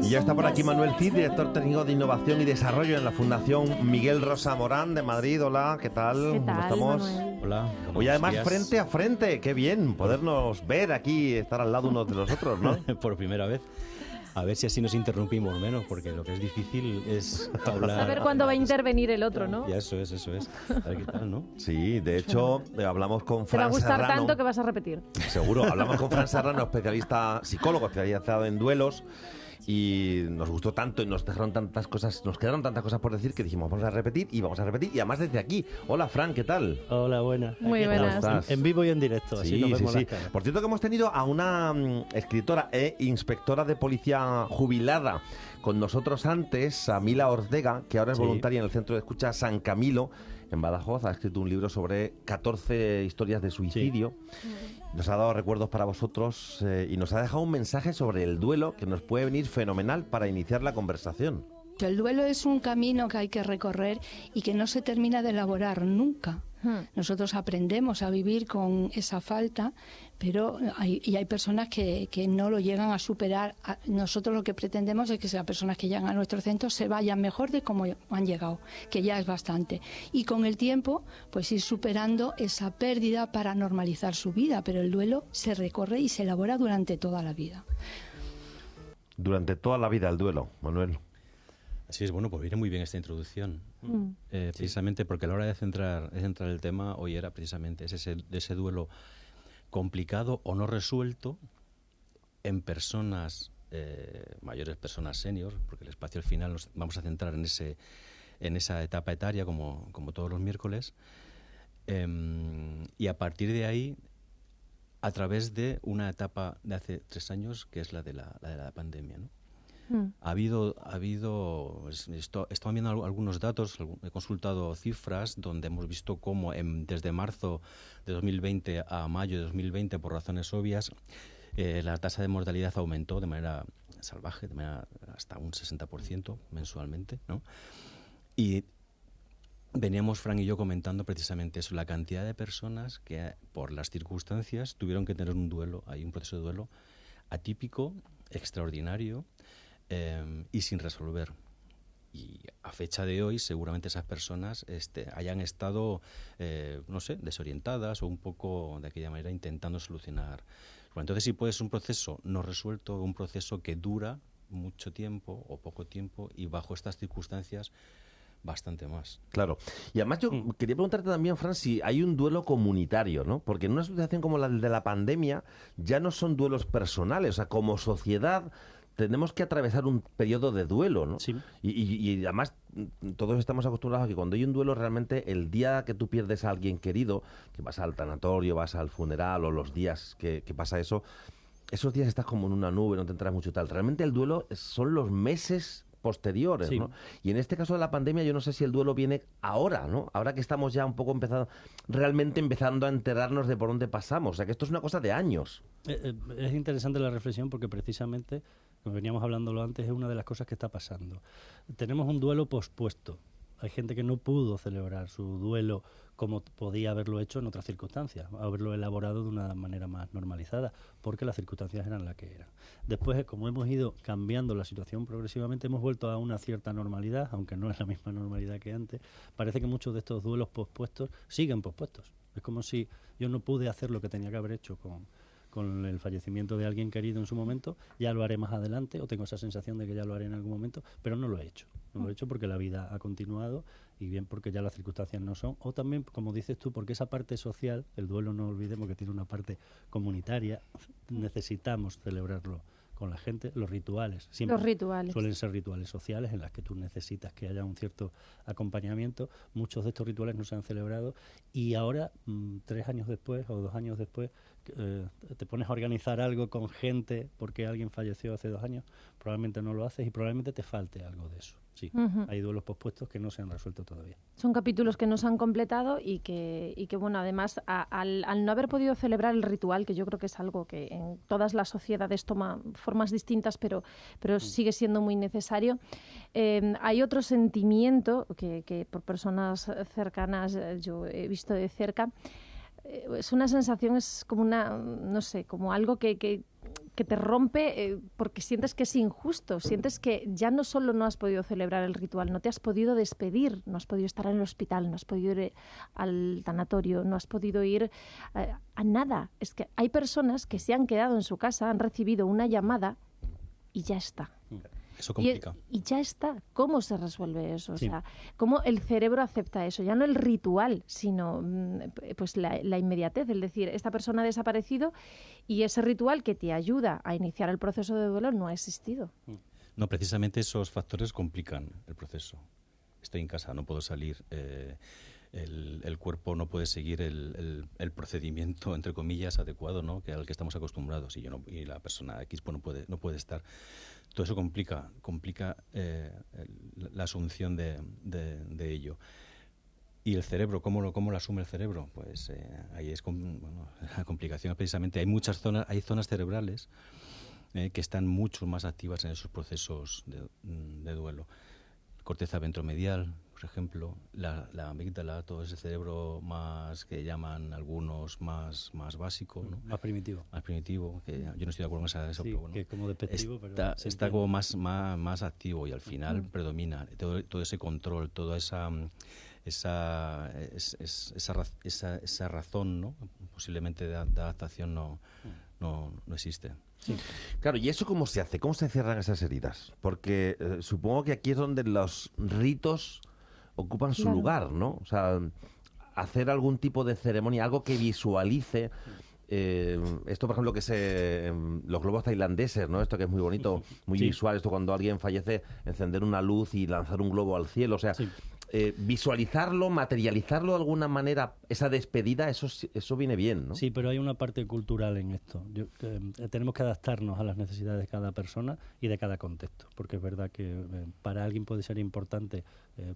Y ya está por aquí Manuel Cid, director técnico de Innovación y Desarrollo en la Fundación Miguel Rosa Morán de Madrid. Hola, ¿qué tal? ¿Qué tal, ¿Cómo estamos? Manuel? Hola. Hoy además días. frente a frente, qué bien podernos ver aquí, estar al lado unos de los otros, ¿no? Por primera vez. A ver si así nos interrumpimos menos, porque lo que es difícil es hablar. Saber cuándo va a intervenir el otro, ¿no? Y eso es. A ver qué tal, ¿no? Sí, de hecho, hablamos con Te va a Fran gustar Serrano. tanto que vas a repetir. Seguro, hablamos con Fran Serrano, especialista, psicólogo especializado en duelos. Y nos gustó tanto y nos quedaron tantas cosas por decir que dijimos vamos a repetir y además desde aquí. Hola Fran, ¿qué tal? Hola, buenas. Muy Aquí buenas. estamos. En vivo y en directo, así nos vemos las caras. Por cierto que hemos tenido a una escritora e inspectora de policía jubilada con nosotros antes, a Mila Ortega, que ahora es voluntaria en el Centro de Escucha San Camilo, en Badajoz. Ha escrito un libro sobre 14 historias de suicidio. Nos ha dado recuerdos para vosotros y nos ha dejado un mensaje sobre el duelo que nos puede venir fenomenal para iniciar la conversación. El duelo es un camino que hay que recorrer y que no se termina de elaborar nunca. Nosotros aprendemos a vivir con esa falta, pero hay personas que no lo llegan a superar. Nosotros lo que pretendemos es que esas personas que llegan a nuestro centro se vayan mejor de cómo han llegado, que ya es bastante. Y con el tiempo, pues ir superando esa pérdida para normalizar su vida, pero el duelo se recorre y se elabora durante toda la vida. Durante toda la vida el duelo, Manuel. Así es, bueno, pues viene muy bien esta introducción. Precisamente porque a la hora de centrar el tema hoy era precisamente ese duelo complicado o no resuelto en personas mayores, personas senior, porque el espacio al final nos vamos a centrar en esa etapa etaria como todos los miércoles, y a partir de ahí, a través de una etapa de hace 3 años que es la de la pandemia, ¿no? Ha habido estamos viendo algunos datos, he consultado cifras donde hemos visto cómo desde marzo de 2020 a mayo de 2020, por razones obvias, la tasa de mortalidad aumentó de manera salvaje, de manera hasta un 60% mensualmente, ¿no? Y veníamos, Fran y yo, comentando precisamente eso, la cantidad de personas que por las circunstancias tuvieron que tener un proceso de duelo atípico, extraordinario, y sin resolver. Y a fecha de hoy seguramente esas personas hayan estado desorientadas o un poco de aquella manera intentando solucionar. Bueno, entonces sí puede ser un proceso no resuelto, un proceso que dura mucho tiempo o poco tiempo y bajo estas circunstancias bastante más. Claro. Y además yo quería preguntarte también, Fran, si hay un duelo comunitario, ¿no? Porque en una situación como la de la pandemia ya no son duelos personales, o sea, como sociedad tenemos que atravesar un periodo de duelo, ¿no? Sí. Y además todos estamos acostumbrados a que cuando hay un duelo realmente el día que tú pierdes a alguien querido, que vas al tanatorio, vas al funeral o los días que pasa eso, esos días estás como en una nube, no te enteras mucho y tal. Realmente el duelo son los meses posteriores, Sí. ¿no? Y en este caso de la pandemia yo no sé si el duelo viene ahora, ¿no? Ahora que estamos ya un poco realmente empezando a enterarnos de por dónde pasamos. O sea que esto es una cosa de años. Es interesante la reflexión porque precisamente, como veníamos hablándolo antes, es una de las cosas que está pasando. Tenemos un duelo pospuesto. Hay gente que no pudo celebrar su duelo como podía haberlo hecho en otras circunstancias, haberlo elaborado de una manera más normalizada, porque las circunstancias eran las que eran. Después, como hemos ido cambiando la situación progresivamente, hemos vuelto a una cierta normalidad, aunque no es la misma normalidad que antes. Parece que muchos de estos duelos pospuestos siguen pospuestos. Es como si yo no pude hacer lo que tenía que haber hecho con el fallecimiento de alguien querido en su momento, ya lo haré más adelante, o tengo esa sensación de que ya lo haré en algún momento, pero no lo he hecho. No lo he hecho porque la vida ha continuado y bien porque ya las circunstancias no son, o también, como dices tú, porque esa parte social, el duelo no olvidemos que tiene una parte comunitaria, necesitamos celebrarlo con la gente. Los rituales suelen ser rituales sociales en las que tú necesitas que haya un cierto acompañamiento. Muchos de estos rituales no se han celebrado y ahora, 3 años después o 2 años después, te pones a organizar algo con gente porque alguien falleció hace 2 años, probablemente no lo haces y probablemente te falte algo de eso. Sí, hay duelos pospuestos que no se han resuelto todavía. Son capítulos que no se han completado y que bueno, además, al no haber podido celebrar el ritual, que yo creo que es algo que en todas las sociedades toma formas distintas, pero sigue siendo muy necesario, hay otro sentimiento que por personas cercanas yo he visto de cerca. Es una sensación, es como una, no sé, como algo que que te rompe porque sientes que es injusto, sientes que ya no solo no has podido celebrar el ritual, no te has podido despedir, no has podido estar en el hospital, no has podido ir al tanatorio, no has podido ir a nada. Es que hay personas que se han quedado en su casa, han recibido una llamada y ya está. Eso complica. Y ya está. ¿Cómo se resuelve eso? Sí. O sea, ¿cómo el cerebro acepta eso? Ya no el ritual, sino pues la inmediatez. Es decir, esta persona ha desaparecido y ese ritual que te ayuda a iniciar el proceso de duelo no ha existido. No, precisamente esos factores complican el proceso. Estoy en casa, no puedo salir. El cuerpo no puede seguir el procedimiento, entre comillas, adecuado, ¿no?, al que estamos acostumbrados, y la persona X pues, no puede estar. Todo eso complica la asunción de ello. ¿Y el cerebro? ¿Cómo lo asume el cerebro? Pues ahí es la complicación. Precisamente hay zonas cerebrales que están mucho más activas en esos procesos de duelo. Corteza ventromedial, por ejemplo, la amígdala, todo ese cerebro más que llaman algunos más básico, ¿no? Más primitivo. Más primitivo, que yo no estoy de acuerdo con eso, sí, pero bueno. Que es como despectivo, Está como más activo y al final predomina todo ese control, toda esa razón, ¿no?, posiblemente de adaptación no existe. Sí. Claro, ¿y eso cómo se hace? ¿Cómo se cierran esas heridas? Porque supongo que aquí es donde los ritos ocupan su lugar, ¿no? O sea, hacer algún tipo de ceremonia, algo que visualice. Esto, por ejemplo, que es los globos tailandeses, ¿no? Esto que es muy bonito, muy visual. Esto cuando alguien fallece, encender una luz y lanzar un globo al cielo. O sea, visualizarlo, materializarlo de alguna manera, esa despedida, eso viene bien, ¿no? Sí, pero hay una parte cultural en esto. Tenemos que adaptarnos a las necesidades de cada persona y de cada contexto, porque es verdad que para alguien puede ser importante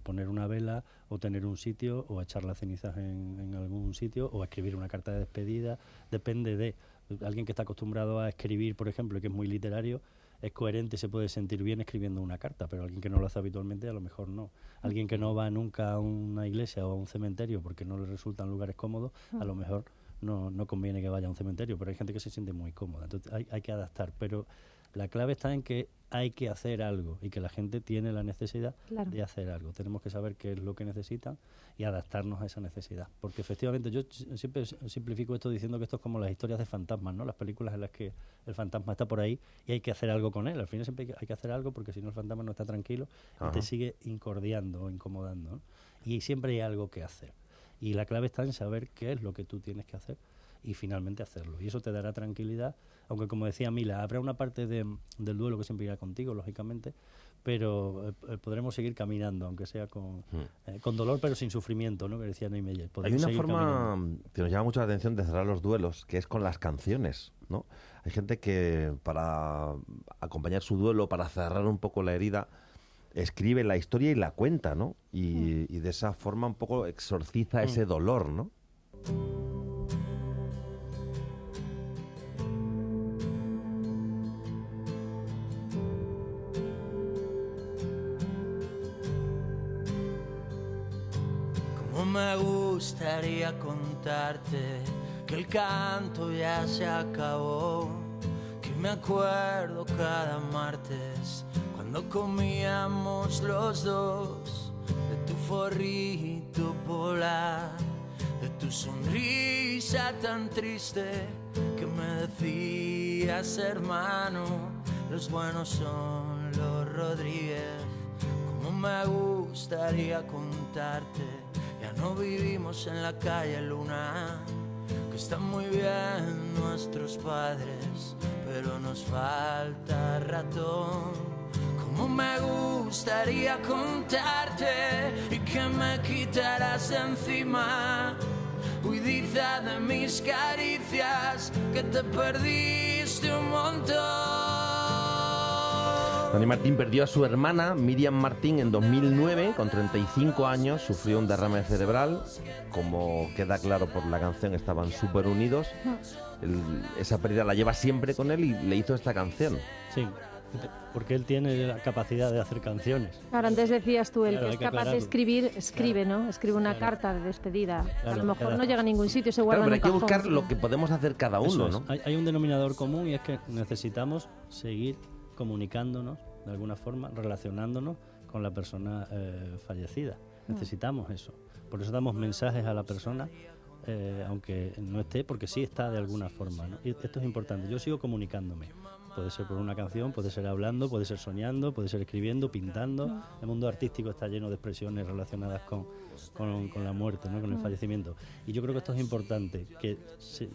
poner una vela o tener un sitio o echar las cenizas en algún sitio o escribir una carta de despedida. Depende de alguien que está acostumbrado a escribir, por ejemplo, y que es muy literario. Es coherente, se puede sentir bien escribiendo una carta, pero alguien que no lo hace habitualmente a lo mejor no. Alguien que no va nunca a una iglesia o a un cementerio porque no le resultan lugares cómodos, a lo mejor no conviene que vaya a un cementerio, pero hay gente que se siente muy cómoda. Entonces hay que adaptar, pero la clave está en que hay que hacer algo y que la gente tiene la necesidad de hacer algo. Tenemos que saber qué es lo que necesitan y adaptarnos a esa necesidad. Porque efectivamente yo siempre simplifico esto diciendo que esto es como las historias de fantasmas, ¿no? Las películas en las que el fantasma está por ahí y hay que hacer algo con él. Al final siempre hay que hacer algo porque si no el fantasma no está tranquilo y te sigue incordiando o incomodando, ¿no? Y siempre hay algo que hacer. Y la clave está en saber qué es lo que tú tienes que hacer y finalmente hacerlo. Y eso te dará tranquilidad, aunque como decía Mila, habrá una parte del duelo que siempre irá contigo, lógicamente, pero podremos seguir caminando, aunque sea con dolor, pero sin sufrimiento, ¿no?, que decía Niemeyer. Hay una forma que nos llama mucho la atención de cerrar los duelos, que es con las canciones, ¿no? Hay gente que para acompañar su duelo, para cerrar un poco la herida, escribe la historia y la cuenta, ¿no? Y de esa forma un poco exorciza ese dolor, ¿no? Me gustaría contarte que el canto ya se acabó, que me acuerdo cada martes cuando comíamos los dos de tu forrito polar, de tu sonrisa tan triste que me decías, hermano, los buenos son los Rodríguez. Como me gustaría contarte, ya no vivimos en la calle Luna, que están muy bien nuestros padres, pero nos falta ratón. Como me gustaría contarte y que me quitaras de encima, huidiza de mis caricias, que te perdiste un montón. Dani Martín perdió a su hermana, Miriam Martín, en 2009, con 35 años, sufrió un derrame cerebral. Como queda claro por la canción, estaban súper unidos. Esa pérdida la lleva siempre con él y le hizo esta canción. Sí, Porque él tiene la capacidad de hacer canciones. Claro, antes decías tú, el Claro, que hay es que capaz de aclararlo. escribir, escribe, Claro. ¿no? Escribe una Claro. carta de despedida. A Claro, lo mejor cada- no llega a ningún sitio, se guarda Claro, pero en hay un que cajón. buscar lo que podemos hacer cada Eso uno, es. ¿no? Hay un denominador común y es que necesitamos seguir comunicándonos de alguna forma, relacionándonos con la persona fallecida. Necesitamos eso. Por eso damos mensajes a la persona, aunque no esté, porque sí está de alguna forma, ¿no? Y esto es importante. Yo sigo comunicándome. Puede ser por una canción, puede ser hablando, puede ser soñando, puede ser escribiendo, pintando. El mundo artístico está lleno de expresiones relacionadas con la muerte, ¿no? Con el fallecimiento. Y yo creo que esto es importante, que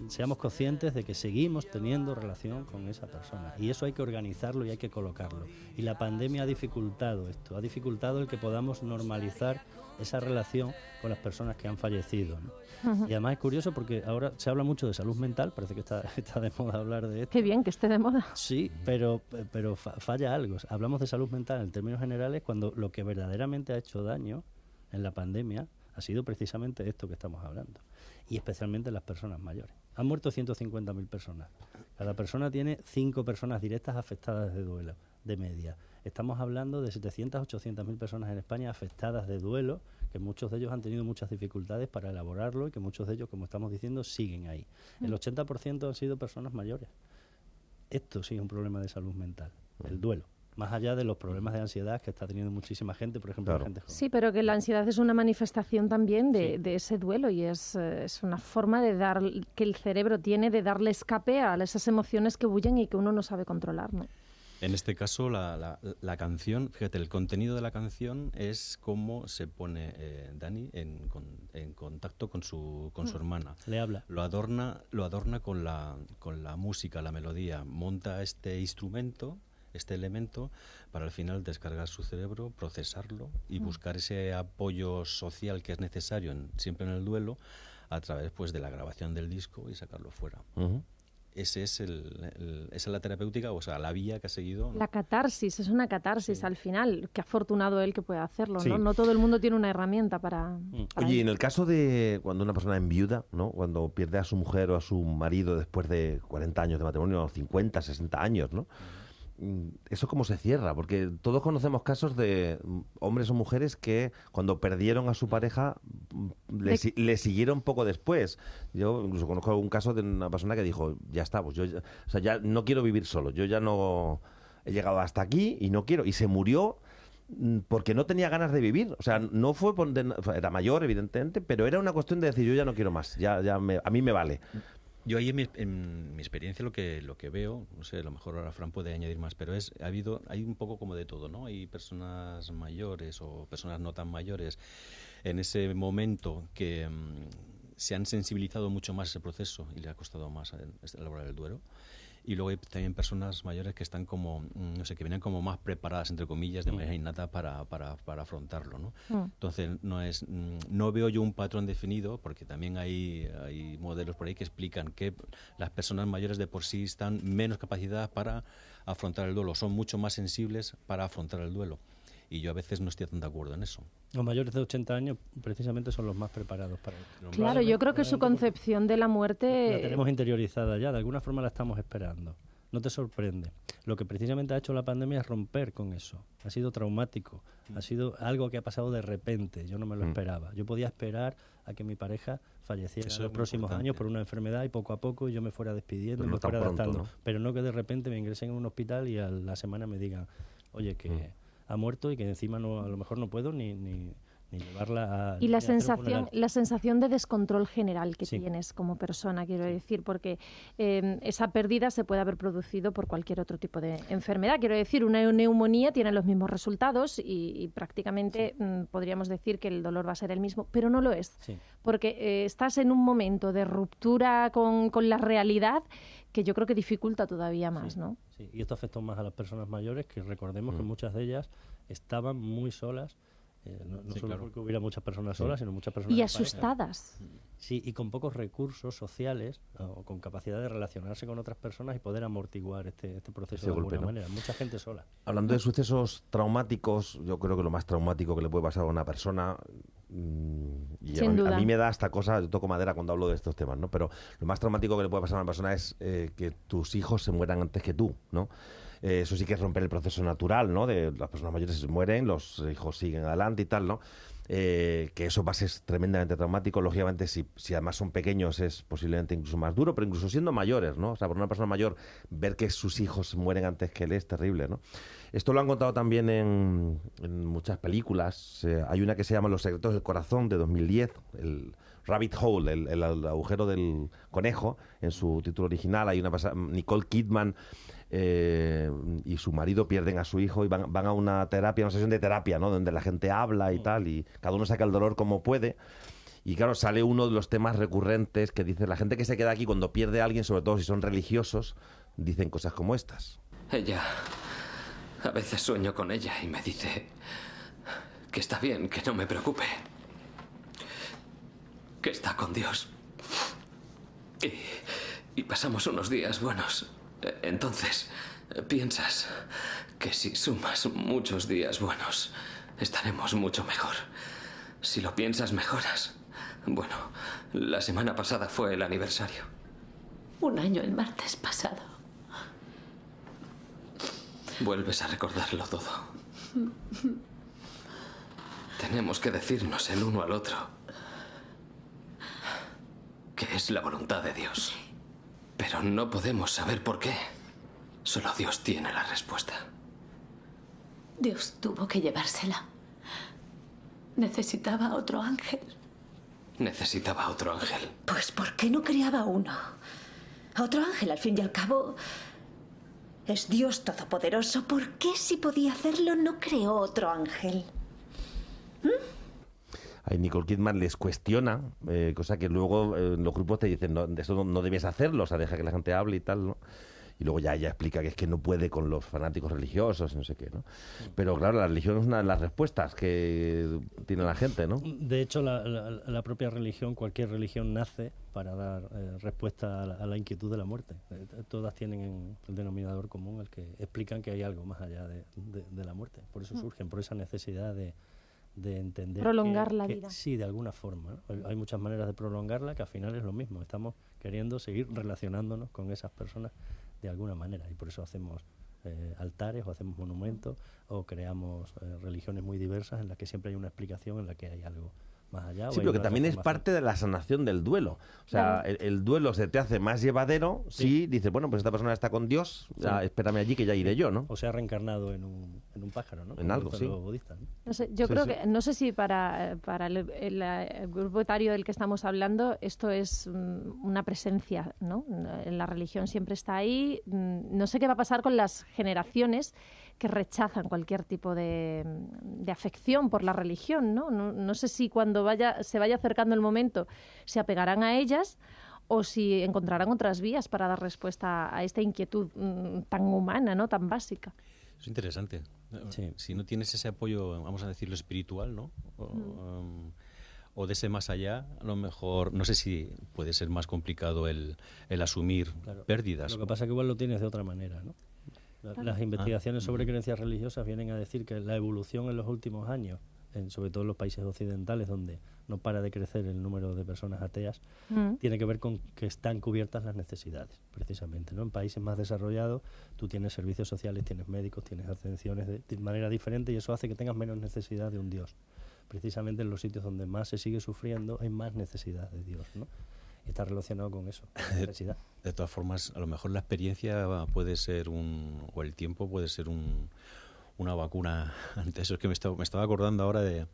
seamos conscientes de que seguimos teniendo relación con esa persona. Y eso hay que organizarlo y hay que colocarlo. Y la pandemia ha dificultado esto, ha dificultado el que podamos normalizar esa relación con las personas que han fallecido, ¿no? Y además es curioso porque ahora se habla mucho de salud mental, parece que está de moda hablar de esto. Qué bien que esté de moda. Sí, pero falla algo. Hablamos de salud mental en términos generales cuando lo que verdaderamente ha hecho daño en la pandemia ha sido precisamente esto que estamos hablando. Y especialmente las personas mayores. Han muerto 150.000 personas. Cada persona tiene 5 personas directas afectadas de duelo, de media. Estamos hablando de 700, 800.000 personas en España afectadas de duelo, que muchos de ellos han tenido muchas dificultades para elaborarlo y que muchos de ellos, como estamos diciendo, siguen ahí. El 80% han sido personas mayores. Esto sí es un problema de salud mental, el duelo. Más allá de los problemas de ansiedad que está teniendo muchísima gente, por ejemplo, Claro. la gente joven. Sí, pero que la ansiedad es una manifestación también de ese duelo y es una forma de dar que el cerebro tiene de darle escape a esas emociones que bullen y que uno no sabe controlar, ¿no? En este caso, la canción, fíjate, el contenido de la canción es cómo se pone Dani en contacto con su hermana. Le habla. Lo adorna con la música, la melodía. Monta este instrumento, este elemento, para al final descargar su cerebro, procesarlo y buscar ese apoyo social que es necesario siempre en el duelo a través pues de la grabación del disco y sacarlo fuera. Esa es la terapéutica, o sea, la vía que ha seguido, ¿no? La catarsis, es una catarsis al final. Qué afortunado él que puede hacerlo, Sí. ¿no? No todo el mundo tiene una herramienta para Oye, y ello. en el caso de cuando una persona enviuda, ¿no? Cuando pierde a su mujer o a su marido después de 40 años de matrimonio, o 50, 60 años, ¿no? ¿Eso cómo se cierra? Porque todos conocemos casos de hombres o mujeres que cuando perdieron a su pareja le siguieron poco después. Yo incluso conozco algún caso de una persona que dijo, ya está, pues ya no quiero vivir solo, yo ya no he llegado hasta aquí y no quiero. Y se murió porque no tenía ganas de vivir. O sea, no fue era mayor, evidentemente, pero era una cuestión de decir, yo ya no quiero más, a mí me vale. Yo ahí en mi experiencia lo que veo, no sé, a lo mejor ahora Fran puede añadir más, pero hay un poco como de todo, ¿no? Hay personas mayores o personas no tan mayores en ese momento que se han sensibilizado mucho más ese proceso y le ha costado más elaborar el duelo. Y luego hay también personas mayores que están como, no sé, que vienen como más preparadas, entre comillas, de manera innata para afrontarlo, ¿no? Entonces, no veo yo un patrón definido, porque también hay modelos por ahí que explican que las personas mayores de por sí están menos capacitadas para afrontar el duelo, son mucho más sensibles para afrontar el duelo. Y yo a veces no estoy tan de acuerdo en eso. Los mayores de 80 años precisamente son los más preparados para esto. Claro, yo creo que su concepción de la La muerte... tenemos interiorizada ya, de alguna forma la estamos esperando. No te sorprende. Lo que precisamente ha hecho la pandemia es romper con eso. Ha sido traumático. Ha sido algo que ha pasado de repente. Yo no me lo esperaba. Yo podía esperar a que mi pareja falleciera en los próximos años por una enfermedad y poco a poco yo me fuera despidiendo y me fuera adaptando. ¿No? Pero no que de repente me ingresen en un hospital y a la semana me digan, oye, que ha muerto y que encima no, a lo mejor no puedo ni llevarla a... Y la sensación de descontrol general que Sí. tienes como persona, quiero decir, porque esa pérdida se puede haber producido por cualquier otro tipo de enfermedad. Quiero decir, una neumonía tiene los mismos resultados y prácticamente podríamos decir que el dolor va a ser el mismo, pero no lo es. Sí. Porque estás en un momento de ruptura con la realidad que yo creo que dificulta todavía más, Sí, ¿no? sí. Y esto afectó más a las personas mayores, que recordemos que muchas de ellas estaban muy solas, no Sí, solo claro. porque hubiera muchas personas solas, sino muchas personas Y en pareja. asustadas. Sí, y con pocos recursos sociales o con capacidad de relacionarse con otras personas y poder amortiguar este proceso Ese de golpe, alguna ¿no? manera. Mucha gente sola. Hablando de sucesos traumáticos, yo creo que lo más traumático que le puede pasar a una persona, y Sin duda. a mí me da esta cosa, yo toco madera cuando hablo de estos temas, ¿no? Pero lo más traumático que le puede pasar a una persona es que tus hijos se mueran antes que tú, ¿no? Eso sí que es romper el proceso natural, ¿no? De las personas mayores se mueren, los hijos siguen adelante y tal, ¿no? Que eso va a ser tremendamente traumático. Lógicamente, si además son pequeños, es posiblemente incluso más duro, pero incluso siendo mayores, ¿no? O sea, por una persona mayor, ver que sus hijos mueren antes que él es terrible, ¿no? Esto lo han contado también en muchas películas. Hay una que se llama Los secretos del corazón, de 2010, el Rabbit Hole, el agujero del conejo, en su título original. Hay una Nicole Kidman y su marido pierden a su hijo y van a una terapia, una sesión de terapia, ¿no? Donde la gente habla y tal, y cada uno saca el dolor como puede. Y claro, sale uno de los temas recurrentes que dice la gente que se queda aquí cuando pierde a alguien, sobre todo si son religiosos, dicen cosas como estas. Ella... A veces sueño con ella y me dice que está bien, que no me preocupe, que está con Dios. Y pasamos unos días buenos. Entonces, piensas que si sumas muchos días buenos, estaremos mucho mejor. Si lo piensas, mejoras. Bueno, la semana pasada fue el aniversario. 1 año el martes pasado. Vuelves a recordarlo todo. Tenemos que decirnos el uno al otro que es la voluntad de Dios. Pero no podemos saber por qué. Solo Dios tiene la respuesta. Dios tuvo que llevársela. Necesitaba otro ángel. Necesitaba otro ángel. Pues ¿por qué no creaba uno? Otro ángel, al fin y al cabo... Es Dios todopoderoso. ¿Por qué, si podía hacerlo, no creó otro ángel? Ahí Nicole Kidman les cuestiona, cosa que luego los grupos te dicen, no, eso no debes hacerlo, o sea, deja que la gente hable y tal, ¿no? Y luego ya ella explica que es que no puede con los fanáticos religiosos y no sé qué, ¿no? Pero claro, la religión es una de las respuestas que tiene la gente, ¿no? De hecho, la propia religión, cualquier religión nace para dar respuesta a la inquietud de la muerte. Todas tienen el denominador común, el que explican que hay algo más allá de la muerte. Por eso surgen, por esa necesidad de entender... Prolongar la vida. Sí, de alguna forma, ¿no? Hay muchas maneras de prolongarla, que al final es lo mismo. Estamos queriendo seguir relacionándonos con esas personas de alguna manera, y por eso hacemos altares o hacemos monumentos o creamos religiones muy diversas en las que siempre hay una explicación, en la que hay algo más allá. Sí, pero que también es parte de la sanación del duelo. O sea, claro, el duelo se te hace más llevadero si dices, bueno, pues esta persona está con Dios, ya, espérame allí que ya iré yo, ¿no? O se ha reencarnado en un pájaro, ¿no? En algo, sí. Budistas, ¿no? No sé, yo creo que, no sé si para el grupo etario del que estamos hablando, esto es una presencia, ¿no? En la religión siempre está ahí. No sé qué va a pasar con las generaciones que rechazan cualquier tipo de afección por la religión, ¿no? No sé si cuando se vaya acercando el momento se apegarán a ellas o si encontrarán otras vías para dar respuesta a esta inquietud tan humana, ¿no? Tan básica. Es interesante. Sí. Si no tienes ese apoyo, vamos a decirlo, espiritual, ¿no? O de ese más allá, a lo mejor, no sé si puede ser más complicado el asumir pérdidas. Lo que pasa es que igual lo tienes de otra manera, ¿no? Las investigaciones sobre creencias religiosas vienen a decir que la evolución en los últimos años, sobre todo en los países occidentales, donde no para de crecer el número de personas ateas, tiene que ver con que están cubiertas las necesidades, precisamente, ¿no? En países más desarrollados tú tienes servicios sociales, tienes médicos, tienes atenciones de manera diferente, y eso hace que tengas menos necesidad de un Dios. Precisamente en los sitios donde más se sigue sufriendo hay más necesidad de Dios, ¿no? Está relacionado con eso, la necesidad. De todas formas, a lo mejor la experiencia puede ser o el tiempo puede ser una vacuna ante eso. Es que me estaba acordando ahora de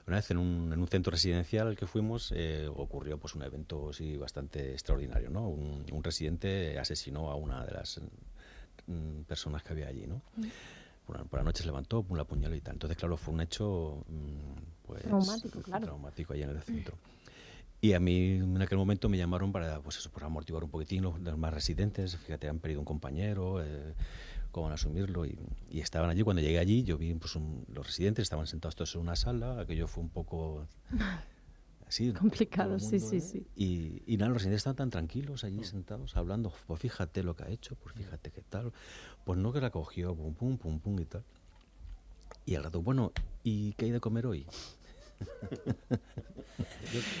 una vez en un centro residencial al que fuimos, ocurrió pues un evento sí, bastante extraordinario, ¿no? Un residente asesinó a una de las personas que había allí, ¿no? Por la noche se levantó, la apuñaló y tal. Entonces, claro, fue un hecho pues, traumático allí en el centro. Y a mí en aquel momento me llamaron para, pues eso, para amortiguar un poquitín los demás residentes. Fíjate, han perdido un compañero, cómo van a asumirlo. Y estaban allí. Cuando llegué allí, yo vi pues, los residentes estaban sentados todos en una sala. Aquello fue un poco así. Complicado, mundo, sí. Y nada, los residentes estaban tan tranquilos allí sentados, hablando. Pues fíjate lo que ha hecho, pues fíjate qué tal. Pues no, que la cogió, pum, pum, pum, pum y tal. Y al rato, bueno, ¿y qué hay de comer hoy?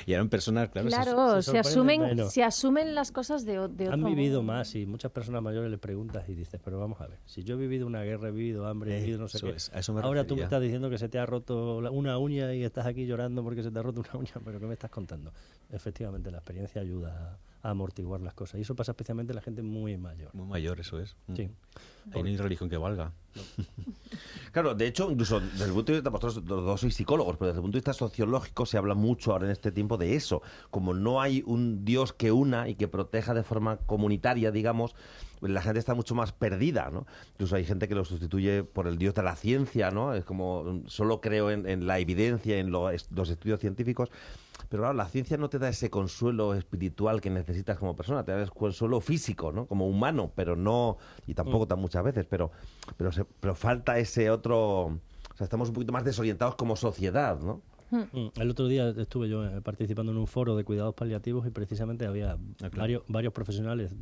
Y eran personas, claro, Claro, se se sorprenden asumen las cosas de otro Han modo. vivido más y muchas personas mayores le preguntas y dices, pero vamos a ver, si yo he vivido una guerra, he vivido hambre, he vivido no sé eso qué, es, a eso me ahora tú me refería. estás diciendo que se te ha roto una uña y estás aquí llorando porque se te ha roto una uña, pero ¿qué me estás contando? Efectivamente, la experiencia ayuda a amortiguar las cosas y eso pasa especialmente en la gente muy mayor. Muy mayor, eso es. Sí. Ahí no hay religión que valga. Claro, de hecho, incluso desde el punto de vista, vosotros los dos sois psicólogos, pero desde el punto de vista sociológico se habla mucho ahora en este tiempo de eso. Como no hay un Dios que una y que proteja de forma comunitaria, digamos, la gente está mucho más perdida, ¿no? Incluso hay gente que lo sustituye por el Dios de la ciencia, ¿no? Es como, solo creo en la evidencia, en los estudios científicos. Pero claro, la ciencia no te da ese consuelo espiritual que necesitas como persona, te da el consuelo físico, ¿no? Como humano, pero no, y tampoco tan muchas veces, pero falta ese otro, o sea, estamos un poquito más desorientados como sociedad, ¿no? El otro día estuve yo participando en un foro de cuidados paliativos y precisamente había varios profesionales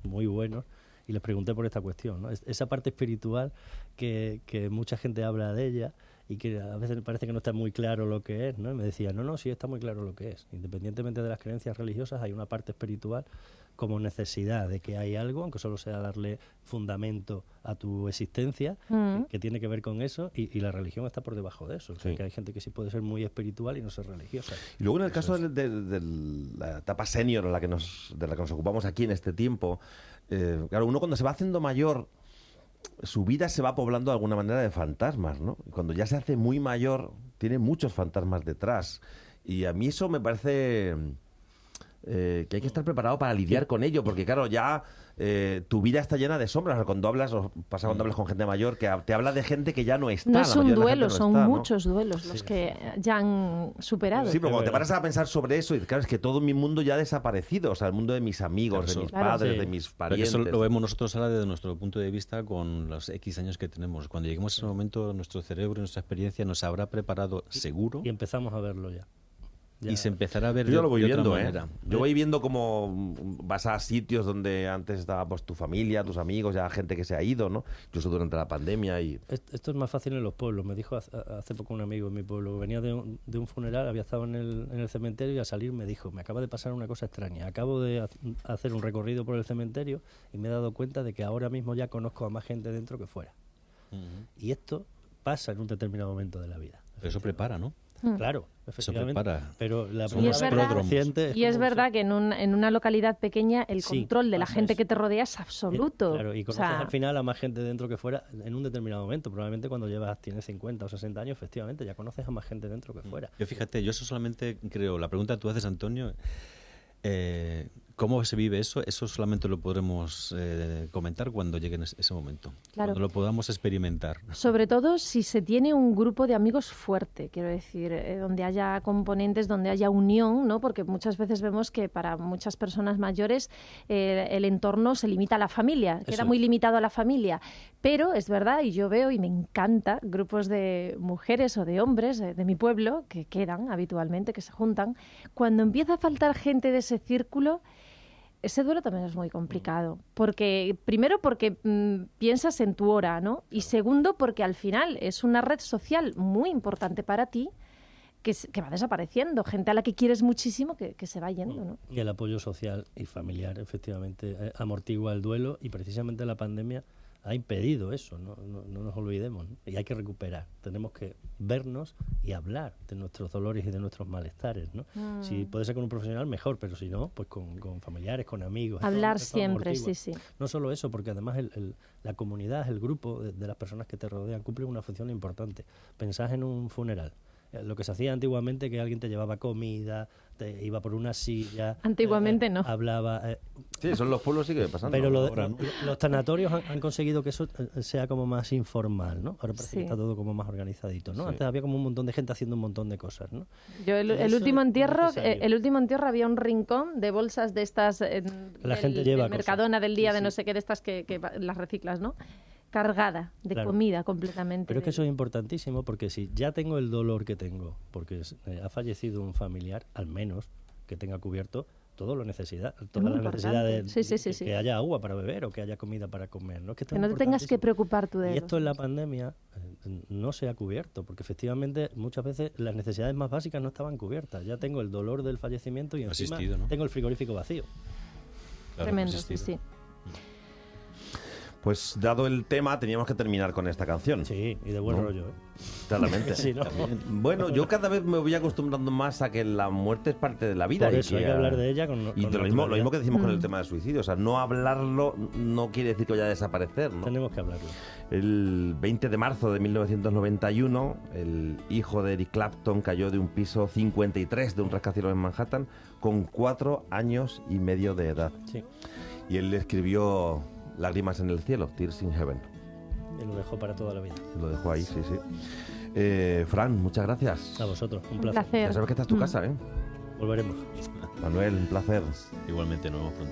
muy buenos y les pregunté por esta cuestión, ¿no? Esa parte espiritual que mucha gente habla de ella y que a veces parece que no está muy claro lo que es, ¿no? Y me decía, no, sí está muy claro lo que es. Independientemente de las creencias religiosas, hay una parte espiritual como necesidad de que hay algo, aunque solo sea darle fundamento a tu existencia, que tiene que ver con eso, y la religión está por debajo de eso. O sea, que hay gente que sí puede ser muy espiritual y no ser religiosa. Y luego en el caso de la etapa senior de la que nos ocupamos aquí en este tiempo, claro, uno cuando se va haciendo mayor, su vida se va poblando de alguna manera de fantasmas, ¿no? Y cuando ya se hace muy mayor, tiene muchos fantasmas detrás. Y a mí eso me parece que hay que estar preparado para lidiar con ello, porque claro, ya tu vida está llena de sombras. O sea, cuando hablas, o pasa cuando hablas con gente mayor, que te habla de gente que ya no está. No es un duelo, no son está, muchos duelos los que ya han superado. Sí, pero cuando te paras a pensar sobre eso, y claro, es que todo mi mundo ya ha desaparecido, o sea, el mundo de mis amigos, Claro, de mis claro, padres, sí. de mis Pero parientes. eso lo vemos nosotros ahora desde nuestro punto de vista con los X años que tenemos. Cuando lleguemos a ese momento, nuestro cerebro, nuestra experiencia nos habrá preparado seguro Y empezamos a verlo ya. y se empezará a ver Yo ya lo voy de otra viendo, manera. Yo voy viendo cómo vas a sitios donde antes estaba pues tu familia, tus amigos, ya gente que se ha ido, ¿no? Incluso durante la pandemia y... Esto es más fácil en los pueblos. Me dijo hace poco un amigo en mi pueblo, venía de un funeral, había estado en el cementerio y al salir me dijo, me acaba de pasar una cosa extraña. Acabo de hacer un recorrido por el cementerio y me he dado cuenta de que ahora mismo ya conozco a más gente dentro que fuera. Y esto pasa en un determinado momento de la vida. Pero eso prepara, ¿no? Claro, efectivamente. prepara. Pero la Somos Y es verdad- pródromos. paciente Y es como verdad que en una localidad pequeña el Sí, control de la pasa gente eso. que te rodea es absoluto. Claro, y O conoces sea, al final a más gente dentro que fuera en un determinado momento. Probablemente cuando tienes 50 o 60 años, efectivamente, ya conoces a más gente dentro que fuera. Yo fíjate, yo eso solamente creo, la pregunta que tú haces, Antonio, ¿cómo se vive eso? Eso solamente lo podremos comentar cuando llegue ese momento, Claro. cuando lo podamos experimentar. sobre todo si se tiene un grupo de amigos fuerte, quiero decir, donde haya componentes, donde haya unión, ¿no? Porque muchas veces vemos que para muchas personas mayores el entorno se limita a la familia, queda Eso. muy limitado a la familia. Pero es verdad, y yo veo y me encanta grupos de mujeres o de hombres de mi pueblo que quedan habitualmente, que se juntan. Cuando empieza a faltar gente de ese círculo, ese duelo también es muy complicado, porque primero porque piensas en tu hora, ¿no? Y segundo porque al final es una red social muy importante para ti que va desapareciendo, gente a la que quieres muchísimo que se va yendo, ¿no? Y el apoyo social y familiar, efectivamente, amortigua el duelo y precisamente la pandemia ha impedido eso, no nos olvidemos, ¿no? Y hay que recuperar, tenemos que vernos y hablar de nuestros dolores y de nuestros malestares, ¿no? Si puede ser con un profesional, mejor, pero si no, pues con familiares, con amigos. Hablar Esto siempre, amortigua. sí. No solo eso, porque además la comunidad, el grupo de las personas que te rodean cumple una función importante. Pensás en un funeral. Lo que se hacía antiguamente, que alguien te llevaba comida, te iba por una silla. Antiguamente no. Hablaba. Sí, eso en los pueblos sigue pasando. Pero ahora, ¿no? los tanatorios han conseguido que eso sea como más informal, ¿no? Ahora parece Sí. que está todo como más organizadito, ¿no? Sí. Antes había como un montón de gente haciendo un montón de cosas, ¿no? Yo el Eso último es entierro, necesario. el último entierro había un rincón de bolsas de estas La gente lleva del cosas. Mercadona del día Sí, de no sí. sé qué de estas que las reciclas, ¿no? Cargada de Claro. comida completamente. Pero es que eso es importantísimo porque si ya tengo el dolor que tengo, porque ha fallecido un familiar, al menos que tenga cubierto, todo lo necesidad, toda la necesidad de Sí. que haya agua para beber o que haya comida para comer, ¿no? Que no te tengas que preocupar tú de Y esto en la pandemia no se ha cubierto, porque efectivamente muchas veces las necesidades más básicas no estaban cubiertas. Ya tengo el dolor del fallecimiento y encima ¿no? tengo el frigorífico vacío. Claro, tremendo, sí. Pues dado el tema, teníamos que terminar con esta canción. Sí, y de buen rollo, ¿eh? Claramente. Sí, ¿no? Bueno, yo cada vez me voy acostumbrando más a que la muerte es parte de la vida. Por eso hay que hablar de ella y lo mismo que decimos con el tema del suicidio. O sea, no hablarlo no quiere decir que vaya a desaparecer, ¿no? Tenemos que hablarlo. El 20 de marzo de 1991, el hijo de Eric Clapton cayó de un piso 53 de un rascacielos en Manhattan con 4 años y medio de edad. Sí. Y él le escribió Lágrimas en el cielo, Tears in Heaven. Y lo dejó para toda la vida. Lo dejó ahí, sí. Fran, muchas gracias. A vosotros, un placer. Un placer. Ya sabes que esta es tu casa, ¿eh? Volveremos. Manuel, un placer. Igualmente, nos vemos pronto.